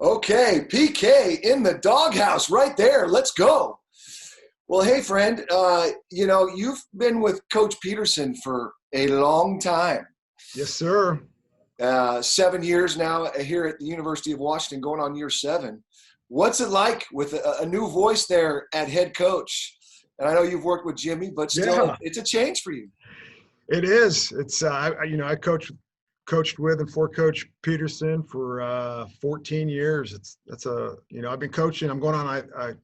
Okay, PK in the doghouse right there. Let's go. Well, hey, friend, you've been with Coach Peterson for a long time. Yes, sir. 7 years now here at the University of Washington, going on year 7. What's it like with a new voice there at head coach? And I know you've worked with Jimmy, but still, It's a change for you. It is. It's I coached with and for Coach Peterson for 14 years. I've been coaching. I'm going on I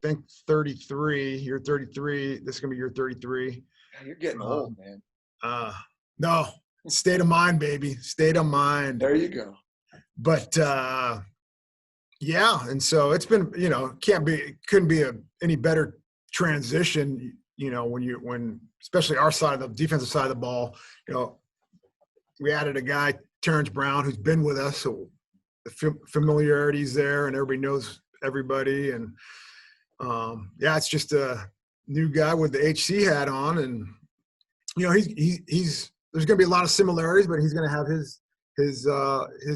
think 33. Year 33. This is gonna be year 33. You're getting old, man. No, state of mind, baby. State of mind. There you go. But yeah, and so it's been, couldn't be any better transition, when especially our side of the defensive side of the ball, we added a guy, Terrence Brown, who's been with us, so the familiarity's there and everybody knows everybody. And it's just a new guy with the HC hat on, and he's there's going to be a lot of similarities, but he's going to have his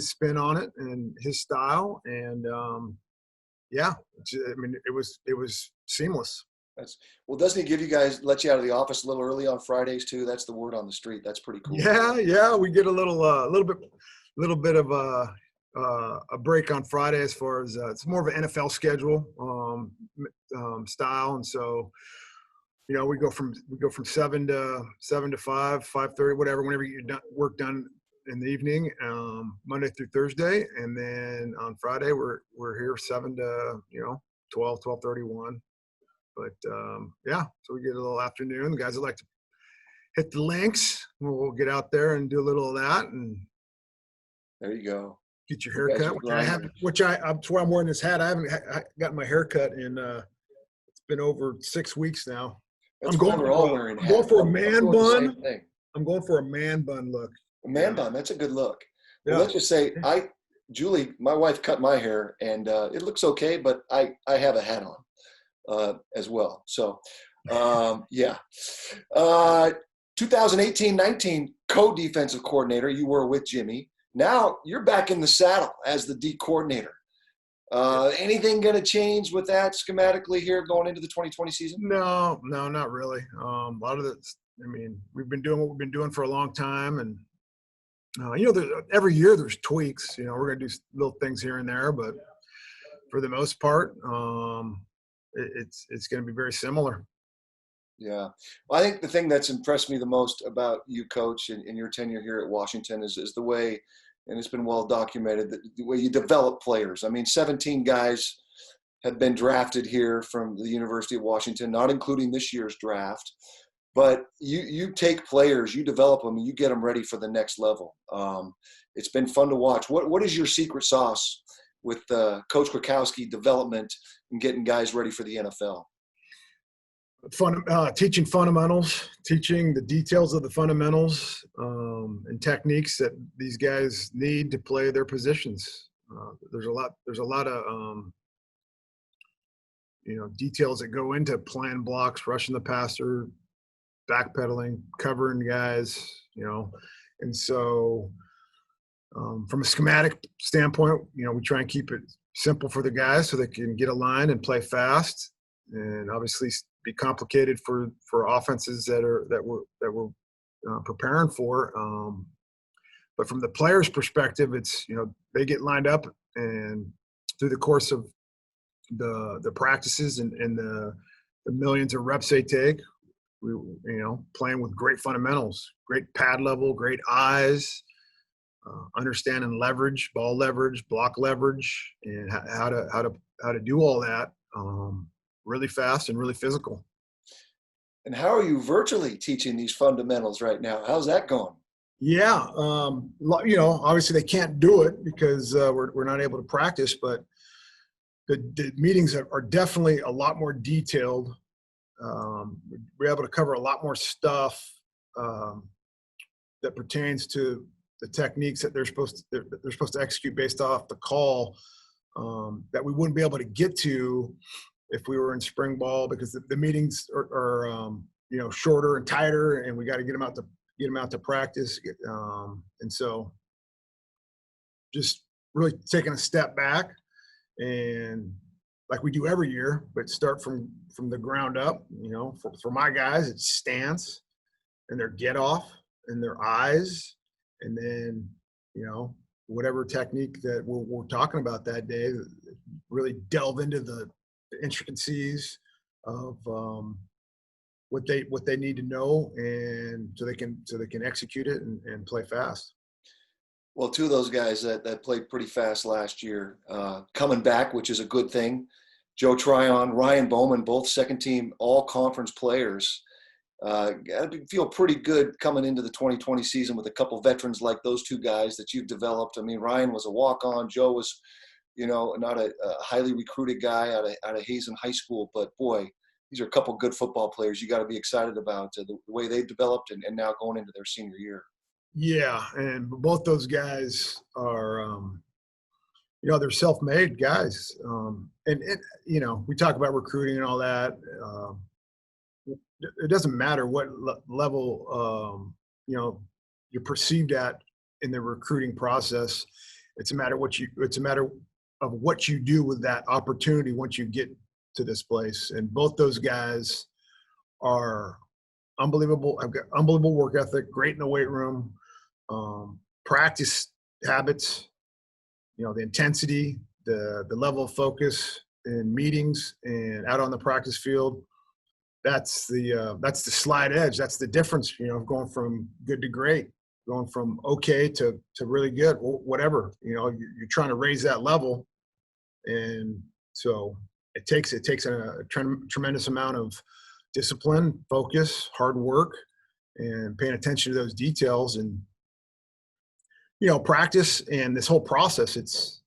spin on it and his style. And it was seamless. Well, doesn't he let you out of the office a little early on Fridays too? That's the word on the street. That's pretty cool. Yeah. We get a little bit of a break on Friday as far as it's more of an NFL schedule style, and so we go from 7 to 5, 5:30, whatever, whenever you get work done in the evening, Monday through Thursday, and then on Friday we're here 7 to 12, 12:31. But so we get a little afternoon. The guys that like to hit the links, we'll get out there and do a little of that. And there you go. Get your hair cut, that's why I'm wearing this hat. I haven't gotten my hair cut in it's been over 6 weeks now. I'm going for a man bun. I'm going for a man bun look. A man bun, that's a good look. Well, let's just say Julie, my wife, cut my hair, and it looks okay, but I have a hat on as well. So, 2018-19 co-defensive coordinator, you were with Jimmy. Now you're back in the saddle as the D coordinator. Anything going to change with that schematically here going into the 2020 season? No, not really. A lot of we've been doing what we've been doing for a long time, and every year there's tweaks. We're going to do little things here and there, but for the most part, it's going to be very similar. Yeah. Well, I think the thing that's impressed me the most about you, Coach, in your tenure here at Washington is the way, and it's been well documented, that the way you develop players. 17 guys have been drafted here from the University of Washington, not including this year's draft. But you take players, you develop them, and you get them ready for the next level. It's been fun to watch. What is your secret sauce with Coach Kwiatkowski development and getting guys ready for the NFL? Teaching fundamentals, teaching the details of the fundamentals and techniques that these guys need to play their positions. There's a lot of details that go into playing blocks, rushing the passer, backpedaling, covering guys, and so from a schematic standpoint, we try and keep it simple for the guys so they can get aligned and play fast, and obviously be complicated for offenses that we're preparing for. But from the players' perspective, it's they get lined up, and through the course of the practices and the millions of reps they take, we playing with great fundamentals, great pad level, great eyes, understanding leverage, ball leverage, block leverage, and how to do all that really fast and really physical. And how are you virtually teaching these fundamentals right now? How's that going? Yeah, obviously they can't do it because we're not able to practice, but the meetings are definitely a lot more detailed. We're able to cover a lot more stuff that pertains to the techniques that they're supposed to execute based off the call that we wouldn't be able to get to if we were in spring ball, because the meetings are shorter and tighter, and we got to get them out to practice. And so just really taking a step back and like we do every year, but start from the ground up. You know, for my guys, it's stance and their get off and their eyes, and then, you know, whatever technique that we're talking about that day, really delve into the intricacies of what they need to know, and so they can execute it and play fast. Well, two of those guys that played pretty fast last year, coming back, which is a good thing. Joe Tryon, Ryan Bowman, both second team all conference players. Gotta feel pretty good coming into the 2020 season with a couple veterans like those two guys that you've developed. I mean, Ryan was a walk-on. Joe was, you know, not a highly recruited guy out of Hazen High School, but boy, these are a couple good football players you got to be excited about the way they've developed and now going into their senior year. Yeah, and both those guys are, you know, they're self-made guys. And you know, we talk about recruiting and all that. It doesn't matter what level, you know, you're perceived at in the recruiting process. It's a matter of what you do with that opportunity once you get to this place. And both those guys are unbelievable. I've got unbelievable work ethic, great in the weight room, practice habits, you know, the intensity, the level of focus in meetings and out on the practice field. That's the slide edge. That's the difference, you know, of going from good to great, going from okay to really good, whatever. You know, you're trying to raise that level, and so it takes a tremendous amount of discipline, focus, hard work, and paying attention to those details, and, you know, practice and this whole process.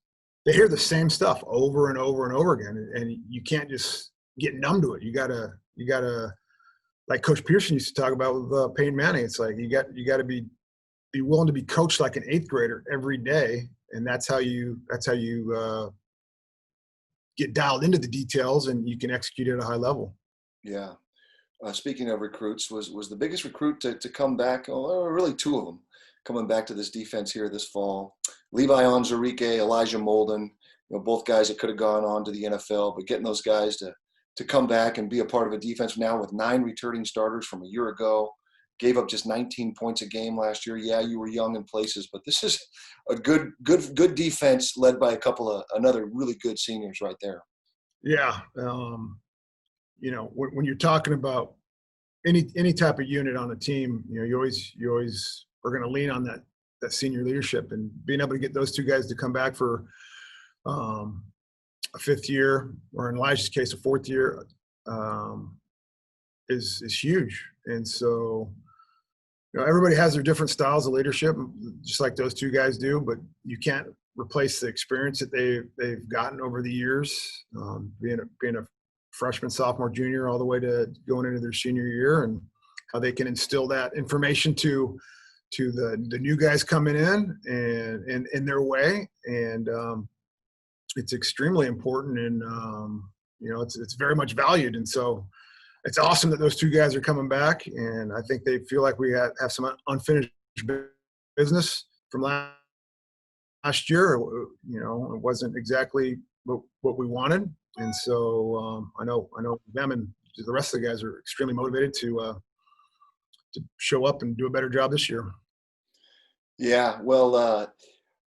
They hear the same stuff over and over and over again, and you can't just get numb to it. You gotta, like Coach Pearson used to talk about with Peyton Manning. It's like you got to be willing to be coached like an eighth grader every day, and that's how you get dialed into the details, and you can execute at a high level. Yeah. Speaking of recruits, was the biggest recruit to come back, or really two of them, coming back to this defense here this fall. Levi Onwuzurike, Elijah Molden, you know, both guys that could have gone on to the NFL, but getting those guys to come back and be a part of a defense now with 9 returning starters from a year ago, gave up just 19 points a game last year. Yeah, you were young in places, but this is a good defense led by a couple of another really good seniors right there. Yeah. You know, when you're talking about any type of unit on a team, you know, you always are going to lean on that senior leadership, and being able to get those two guys to come back for a fifth year, or in Elijah's case, a fourth year, is huge. And so, you know, everybody has their different styles of leadership, just like those two guys do, but you can't replace the experience that they've gotten over the years, being a freshman, sophomore, junior, all the way to going into their senior year, and how they can instill that information to the new guys coming in and their way. And it's extremely important, and you know, it's very much valued. And so it's awesome that those two guys are coming back, and I think they feel like we have some unfinished business from last year. You know, it wasn't exactly what we wanted, and so I know them and the rest of the guys are extremely motivated to show up and do a better job this year. Yeah, well,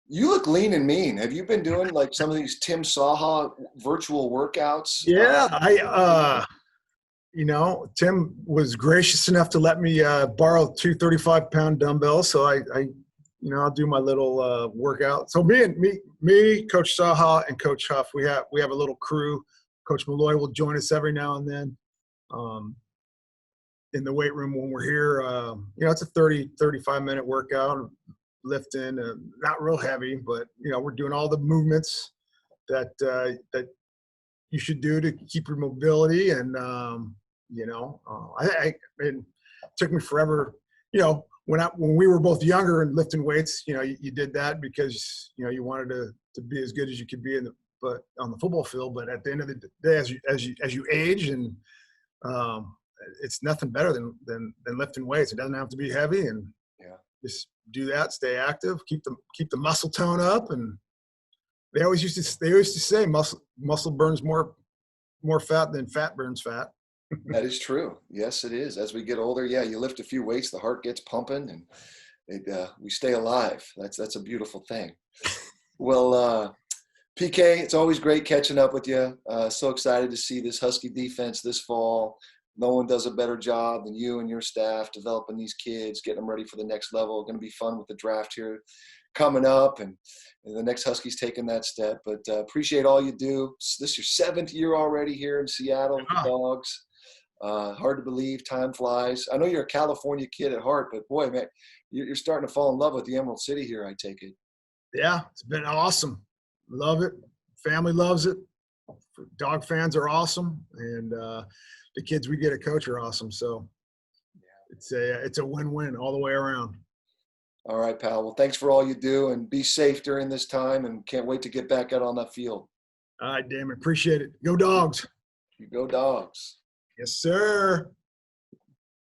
you look lean and mean. Have you been doing like some of these Tim Saha virtual workouts? Yeah, you know, Tim was gracious enough to let me borrow 2 35-pound dumbbells, so I you know, I'll do my little workout. So me, Coach Saha, and Coach Huff, we have a little crew. Coach Malloy will join us every now and then in the weight room when we're here. You know, it's a 35-minute workout, lifting, not real heavy, but, you know, we're doing all the movements that you should do to keep your mobility. And, you know, it took me forever, you know, when we were both younger and lifting weights, you know, you did that because, you know, you wanted to be as good as you could be but on the football field. But at the end of the day, as you age, and it's nothing better than lifting weights. It doesn't have to be heavy, and just do that, stay active, keep the muscle tone up, and They used to say muscle burns more fat than fat burns fat. That is true. Yes, it is. As we get older, yeah, you lift a few weights, the heart gets pumping, and we stay alive. That's a beautiful thing. Well, PK, it's always great catching up with you. So excited to see this Husky defense this fall. No one does a better job than you and your staff developing these kids, getting them ready for the next level. Going to be fun with the draft here coming up, and the next Huskies taking that step. But appreciate all you do. This is your 7th year already here in Seattle with the Dogs. Hard to believe, time flies. I know you're a California kid at heart, but boy, man, you're starting to fall in love with the Emerald City here, I take it. Yeah, it's been awesome. Love it. Family loves it. Dog fans are awesome, and the kids we get to coach are awesome. So it's a win-win all the way around. All right, pal. Well, thanks for all you do, and be safe during this time, and can't wait to get back out on that field. All right, Damon. Appreciate it. Go Dogs. You go Dogs. Yes, sir.